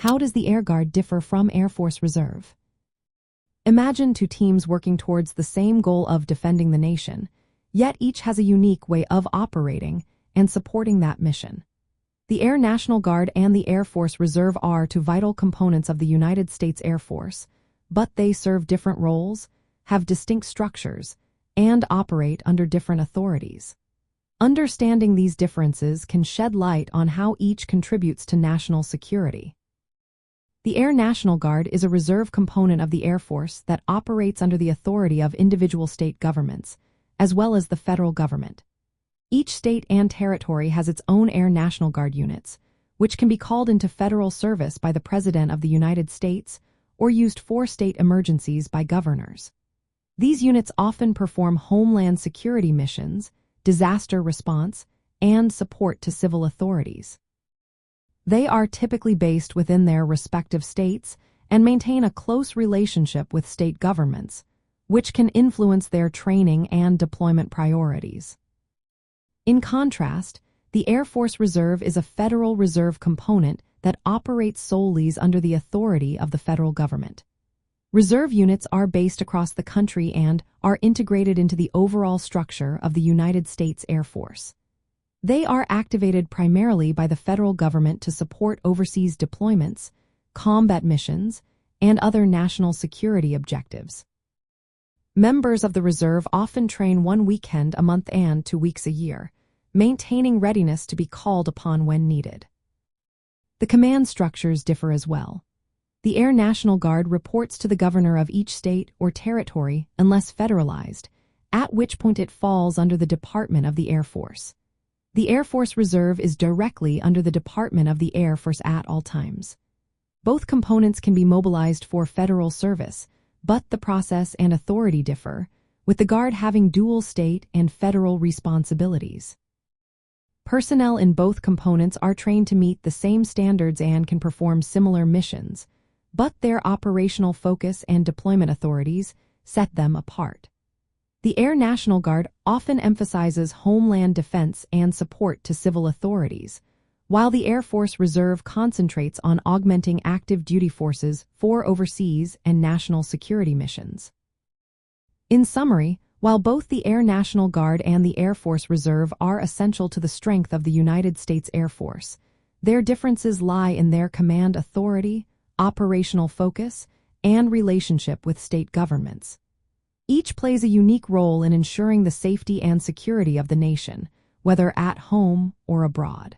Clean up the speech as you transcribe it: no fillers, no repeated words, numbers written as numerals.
How does the Air Guard differ from Air Force Reserve? Imagine two teams working towards the same goal of defending the nation, yet each has a unique way of operating and supporting that mission. The Air National Guard and the Air Force Reserve are two vital components of the United States Air Force, but they serve different roles, have distinct structures, and operate under different authorities. Understanding these differences can shed light on how each contributes to national security. The Air National Guard is a reserve component of the Air Force that operates under the authority of individual state governments, as well as the federal government. Each state and territory has its own Air National Guard units, which can be called into federal service by the President of the United States or used for state emergencies by governors. These units often perform homeland security missions, disaster response, and support to civil authorities. They are typically based within their respective states and maintain a close relationship with state governments, which can influence their training and deployment priorities. In contrast, the Air Force Reserve is a federal reserve component that operates solely under the authority of the federal government. Reserve units are based across the country and are integrated into the overall structure of the United States Air Force. They are activated primarily by the federal government to support overseas deployments, combat missions, and other national security objectives. Members of the reserve often train 1 weekend a month and 2 weeks a year, maintaining readiness to be called upon when needed. The command structures differ as well. The Air National Guard reports to the governor of each state or territory unless federalized, at which point it falls under the Department of the Air Force. The Air Force Reserve is directly under the Department of the Air Force at all times. Both components can be mobilized for federal service, but the process and authority differ, with the Guard having dual state and federal responsibilities. Personnel in both components are trained to meet the same standards and can perform similar missions, but their operational focus and deployment authorities set them apart. The Air National Guard often emphasizes homeland defense and support to civil authorities, while the Air Force Reserve concentrates on augmenting active duty forces for overseas and national security missions. In summary, while both the Air National Guard and the Air Force Reserve are essential to the strength of the United States Air Force, their differences lie in their command authority, operational focus, and relationship with state governments. Each plays a unique role in ensuring the safety and security of the nation, whether at home or abroad.